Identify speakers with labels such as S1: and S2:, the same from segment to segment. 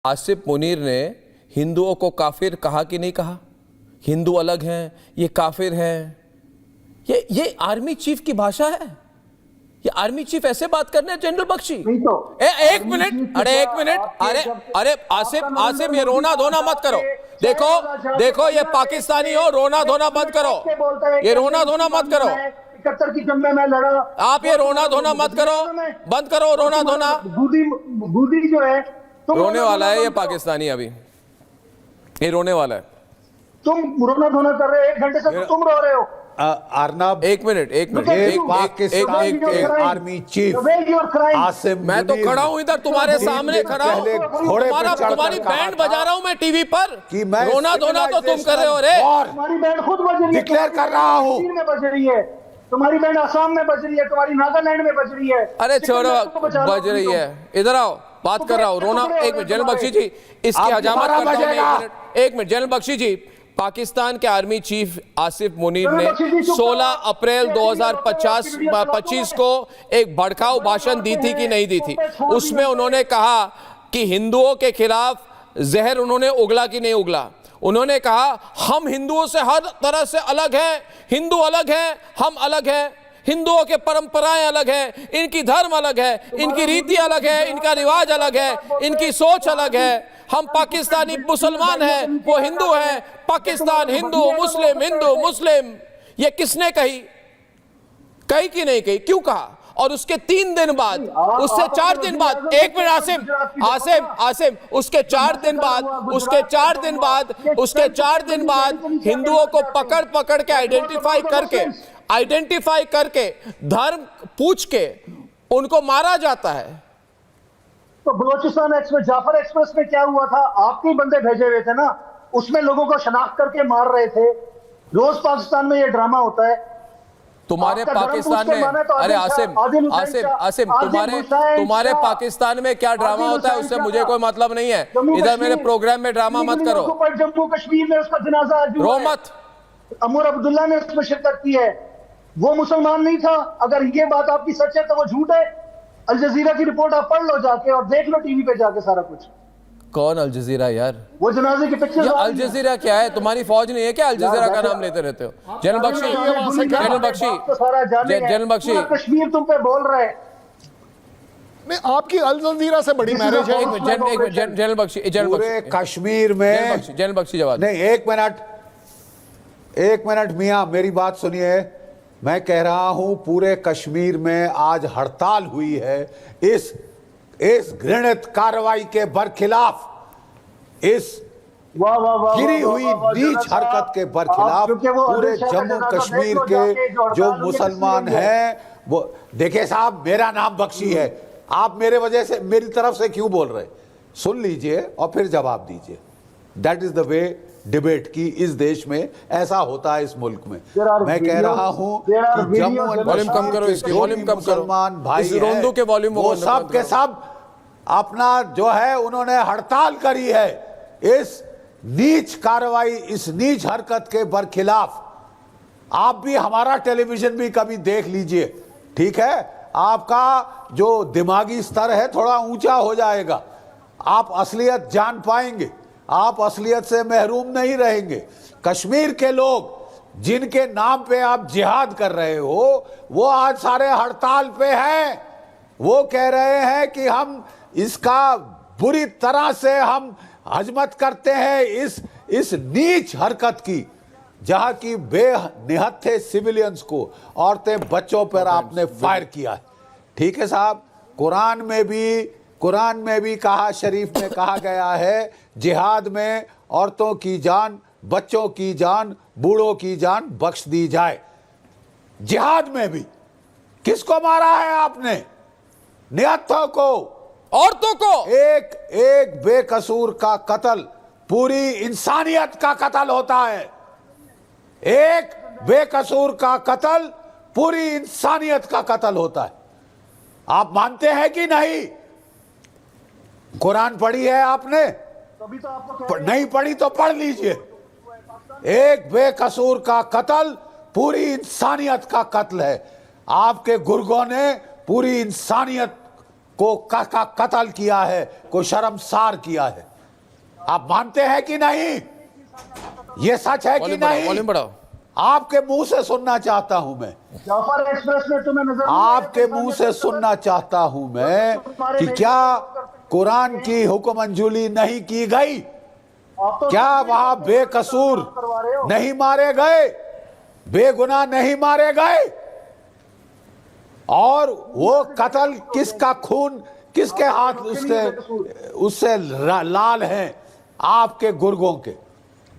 S1: आसिफ मुनीर ने हिंदुओं को काफिर कहा कि नहीं कहा? हिंदू अलग हैं, ये काफिर हैं। ये आर्मी चीफ की भाषा है? ये आर्मी चीफ ऐसे बात करने जनरल बख्शी?
S2: तो
S1: एक मिनट, अरे आसिफ ये रोना धोना मत करो। देखो ये पाकिस्तानी हो, रोना धोना बंद करो। ये रोना धोना मत करो।
S2: 71 की जंग में मैं लड़ा।
S1: आप ये रोना धोना मत करो, बंद करो रोना धोना।
S2: बूदी जो है
S1: रोने वाला है ये पाकिस्तानी, अभी ये रोने वाला है।
S2: तुम रोना धोना कर रहे हो, 1 घंटे से तुम रो रहे हो।
S3: अर्नब,
S1: एक मिनट
S3: आर्मी चीफ आसिफ,
S1: मैं तो खड़ा हूं इधर तुम्हारे सामने खड़ा हूं, तुम्हारी बैंड बजा रहा हूं मैं टीवी पर। रोना धोना तो तुम कर रहे हो रे।
S2: तुम्हारी बैंड खुद बज रही है,
S3: डिक्लेयर कर रहा हूं,
S2: में बज रही है। तुम्हारी बैंड असम में बज रही है, तुम्हारी नागालैंड में बज रही है।
S1: अरे छोड़ो, बज रही है, इधर आओ, बात कर रहा हूं। रोना, एक मिनट जनरल बख्शी जी, इसकी हजामत करता हूं। एक मिनट जनरल बख्शी जी, पाकिस्तान के आर्मी चीफ आसिफ मुनीर ने 16 अप्रैल 2025 को एक भड़काऊ भाषण दी थी कि नहीं दी थी? उसमें उन्होंने कहा कि हिंदुओं के खिलाफ जहर उन्होंने उगला कि नहीं उगला? उन्होंने कहा हम हिंदुओं से हर तरह से अलग हैं, हिंदू अलग हैं, हम अलग हैं, हिंदुओं के परंपराएं अलग हैं, इनकी धर्म अलग है, इनकी रीति अलग है, इनका रिवाज अलग है, इनकी सोच अलग है। हम पाकिस्तानी मुसलमान हैं, वो हिंदू हैं। पाकिस्तान हिंदू मुस्लिम, ये किसने कही कि नहीं कही? क्यों कहा? और उसके 3 दिन बाद, उससे 4 दिन बाद, एक मिनट आसिम, उसके 4 दिन बाद हिंदुओं को पकड़ के आइडेंटिफाई करके धर्म पूछ के उनको मारा जाता है।
S2: तो बलोचिस्तान एक्सप्रेस, जाफर एक्सप्रेस में क्या हुआ था? आपके बंदे भेजे हुए थे ना, उसमें लोगों को शनाख्त करके मार रहे थे। रोज पाकिस्तान में ये ड्रामा होता है।
S1: तुम्हारे पाकिस्तान में, अरे आसिम, तुम्हारे पाकिस्तान में क्या ड्रामा होता है उससे मुझे कोई मतलब नहीं है। इधर मेरे प्रोग्राम में ड्रामा मत करो।
S2: जम्मू कश्मीर में उसका जनाजा
S1: रो मत।
S2: अमर अब्दुल्ला ने उसमें शिरकत की है, वो मुसलमान नहीं था। अगर ये बात आपकी सच है तो वो झूठ है। अल जजीरा की रिपोर्ट आप पढ़ लो जाके, और देख लो टीवी पे जाके सारा कुछ।
S1: कौन अल जजीरा यार?
S2: वो जनाजे के पिक्चर।
S1: अल जजीरा क्या है? तुम्हारी फौज नहीं है क्या? अल जजीरा का नाम लेते रहते हो। जनरल बख्शी,
S2: कश्मीर तुम पे बोल रहे हैं।
S4: नहीं, आपकी अल जजीरा से बड़ी मैरिज है।
S1: जनरल बख्शी,
S3: पूरे कश्मीर में,
S1: जनरल बख्शी जवाब
S3: नहीं, एक मिनट मियां, मेरी बात सुनिए। मैं कह रहा हूं पूरे कश्मीर में आज हड़ताल हुई है इस घृणित कार्रवाई के बरखिलाफ, इस गिरी हुई नीच हरकत के बरखिलाफ। पूरे जम्मू कश्मीर के जो मुसलमान हैं, वो देखिए साहब, मेरा नाम बख्शी है, आप मेरी तरफ से क्यों बोल रहे? सुन लीजिए और फिर जवाब दीजिए। That is the way debate की इस देश में, ऐसा होता है इस मुल्क में। मैं कह रहा हूं कि जम्मू
S1: वॉल्यूम कम करो, इसकी वॉल्यूम कम करो।
S3: मुसलमान भाई
S1: रोंदू के वॉल्यूम
S3: वो सब के सब अपना जो है उन्होंने हड़ताल करी है इस नीच कार्रवाई, इस नीच हरकत के बरखिलाफ। आप भी हमारा टेलीविजन भी कभी देख लीजिए, ठीक है? आपका जो दिमागी स्तर है थोड़ा ऊंचा हो जाएगा, आप असलियत जान पाएंगे, आप असलियत से महरूम नहीं रहेंगे। कश्मीर के लोग जिनके नाम पे आप जिहाद कर रहे हो, वो आज सारे हड़ताल पे हैं। वो कह रहे हैं कि हम इसका बुरी तरह से हम हजमत करते हैं इस नीच हरकत की, जहां की बेनिहत्थे सिविलियंस को, औरतें बच्चों पर आपने फायर किया है। ठीक है साहब, कुरान में भी कहा, शरीफ में कहा गया है, जिहाद में औरतों की जान, बच्चों की जान, बूढ़ों की जान बख्श दी जाए। जिहाद में भी किसको मारा है आपने? निहत्थों को,
S1: औरतों को।
S3: एक बेकसूर का कत्ल पूरी इंसानियत का कत्ल होता है। एक बेकसूर का कत्ल पूरी इंसानियत का कत्ल होता है। आप मानते हैं कि नहीं? कुरान पढ़ी है आपने? नहीं पढ़ी तो पढ़ लीजिए। एक बेकसूर का कत्ल पूरी इंसानियत का कत्ल है। आपके गुर्गों ने पूरी इंसानियत को कत्ल किया है, को शर्मसार किया है। आप मानते हैं कि नहीं? ये सच है कि नहीं?
S1: वॉल्यूम बढ़ाओ।
S3: आपके मुंह से सुनना चाहता हूं मैं,
S2: जाफर एक्सप्रेस में तुम्हें नजर नहीं
S3: आपके
S2: आया?
S3: मुंह से सुनना चाहता हूं मैं कि क्या कुरान की हुक्म मंजूरी नहीं की गई?
S2: आप तो
S3: क्या वहां बेकसूर
S2: करवा रहे हो।
S3: नहीं मारे गए, बेगुनाह नहीं मारे गए? और वो कत्ल किसका खून किसके हाथ उससे लाल हैं? आपके गुर्गों के,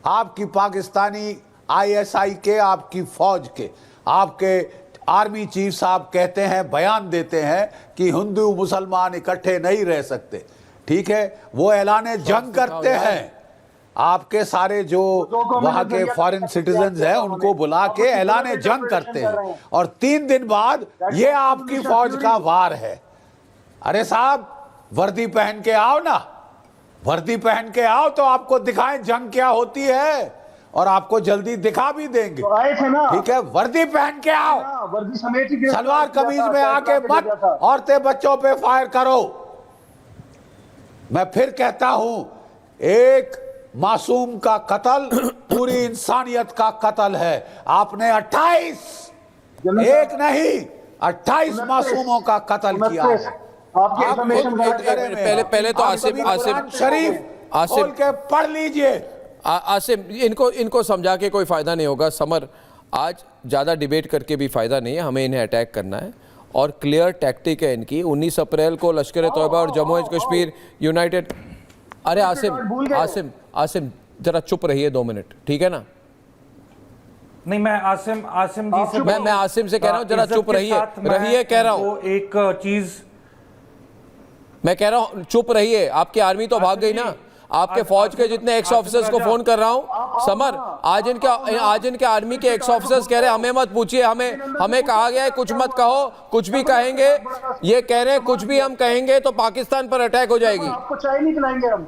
S3: आपकी पाकिस्तानी आईएसआई के, आपकी फौज के, आपके आर्मी चीफ साहब कहते हैं, बयान देते हैं कि हिंदू मुसलमान इकट्ठे नहीं रह सकते। ठीक है, वो ऐलान जंग करते हैं। आपके सारे जो वहां के फॉरेन सिटीजन्स हैं उनको बुला के ऐलान जंग करते हैं, और 3 दिन बाद ये आपकी फौज का वार है। अरे साहब, वर्दी पहन के आओ ना, वर्दी पहन के आओ तो आपको दिखाएं जंग क्या होती है, और आपको जल्दी दिखा भी देंगे।
S2: तो आए थे ना,
S3: ठीक है, वर्दी पहन के आओ,
S2: वर्दी समेत ही गिरफ्तार
S3: सलवार
S2: किया
S3: कमीज
S2: था,
S3: में आके
S2: फैसला
S3: मत
S2: किया था।
S3: औरतें बच्चों पे फायर करो। मैं फिर कहता हूं, एक मासूम का कत्ल पूरी इंसानियत का कत्ल है। आपने 28 एक नहीं 28 मासूमों का कत्ल किया है।
S2: आपकी
S3: आप
S2: इंफॉर्मेशन
S1: पहले तो
S3: आप
S1: आसिफ
S3: कभी कुरान शरीफ
S1: आसिफ
S3: खोल के पढ़ लीजिए।
S1: आसिफ, इनको समझा के कोई फ़ायदा नहीं होगा। समर, आज ज़्यादा डिबेट करके भी फ़ायदा नहीं है, हमें इन्हें अटैक करना है और क्लियर टैक्टिक है इनकी। 19 अप्रैल को लश्कर तौबा और जम्मू एंड कश्मीर यूनाइटेड। अरे आसिम जरा चुप रहिए 2 मिनट, ठीक है ना?
S5: नहीं, मैं आसिम जी से
S1: मैं आसिम से कह रहा हूँ जरा चुप रहिए कह रहा हूँ।
S5: एक चीज
S1: मैं कह रहा हूँ चुप रहिए। आपकी आर्मी तो भाग गई ना। आपके फौज के जितने एक्स ऑफिसर्स को फोन कर रहा हूँ समर, आज इनके आर्मी के एक्स ऑफिसर्स कह रहे हैं हमें मत पूछिए, हमें कहा गया है कुछ मत कहो, कुछ भी कहेंगे ये कह रहे हैं कुछ भी हम कहेंगे तो पाकिस्तान पर अटैक हो जाएगी।
S2: आपको चाय नहीं पिलाएंगे हम,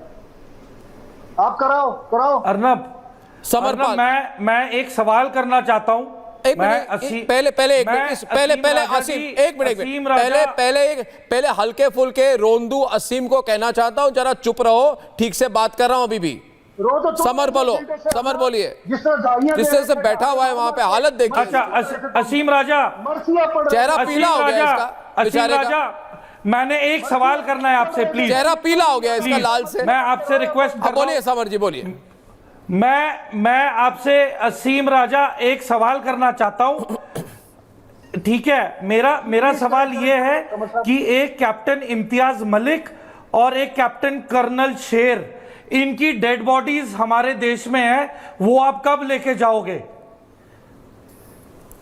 S2: आप कराओ।
S5: अर्नब,
S1: समरपाल,
S5: मैं एक सवाल करना चाहता हूं।
S1: एक मिनट, पहले आसिम, एक मिनट, पहले हल्के फुल्के रोंदू असीम को कहना चाहता हूं जरा चुप रहो, ठीक से बात कर रहा हूं अभी भी। समर बोलिए, जिस तरह से बैठा हुआ है वहां पे, हालत देखिए।
S5: अच्छा, असीम राजा,
S1: चेहरा पीला हो गया इसका,
S5: असीम राजा, मैंने एक सवाल करना है आपसे, प्लीज।
S1: चेहरा पीला हो गया इसका लाल से।
S5: मैं आपसे रिक्वेस्ट कर रहा हूं।
S1: बोलिए समर जी, बोलिए।
S5: मैं आपसे असीम राजा एक सवाल करना चाहता हूं, ठीक है? मेरा सवाल यह है कि एक कैप्टन इम्तियाज मलिक और एक कैप्टन कर्नल शेर, इनकी डेड बॉडीज हमारे देश में है, वो आप कब लेके जाओगे?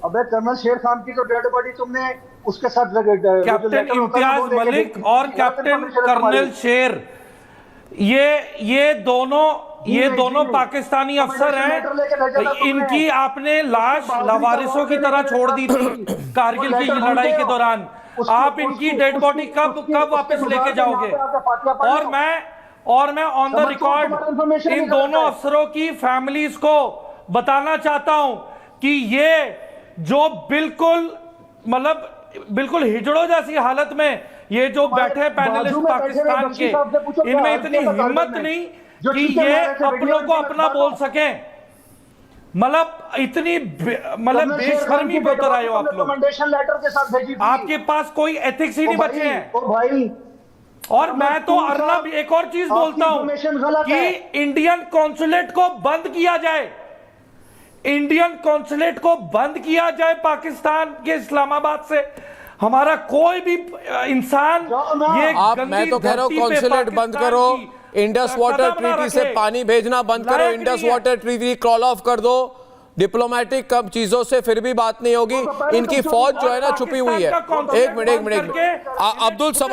S2: अबे कर्नल शेर खान की तो डेड बॉडी तुमने उसके साथ
S5: कैप्टन इम्तियाज मलिक और कैप्टन कर्नल शेर, ये दोनों पाकिस्तानी अफसर हैं। इनकी आपने लाश लावारिसों की तरह छोड़ दी थी कारगिल की लड़ाई के दौरान। आप इनकी डेड बॉडी कब वापस लेके जाओगे? और मैं ऑन द रिकॉर्ड इन दोनों अफसरों की फैमिलीज को बताना चाहता हूं कि ये जो बिल्कुल हिजड़ों जैसी हालत में ये जो बैठे पैनलिस्ट पाकिस्तान के, इनमें इतनी हिम्मत नहीं कि ये अपनों को अपना बोल सके। इतनी बेशर्मी पे उतर आए हो आप लोग। आपके पास कोई एथिक्स ही नहीं बचे हैं। और मैं तो अर्नब एक और चीज बोलता हूं कि इंडियन कॉन्सुलेट को बंद किया जाए, इंडियन कॉन्सुलेट को बंद किया जाए पाकिस्तान के इस्लामाबाद से। हमारा कोई भी इंसान ये
S1: मैं तो कह रहा हूं कॉन्सुलेट बंद करो, इंडस वाटर ट्रीटी से पानी भेजना बंद करो, Indus water treaty call of कर दो, डिप्लोमेटिक कम चीजों से फिर भी बात नहीं होगी। इनकी फौज जो है ना छुपी हुई है। एक मिनट अब्दुल समाद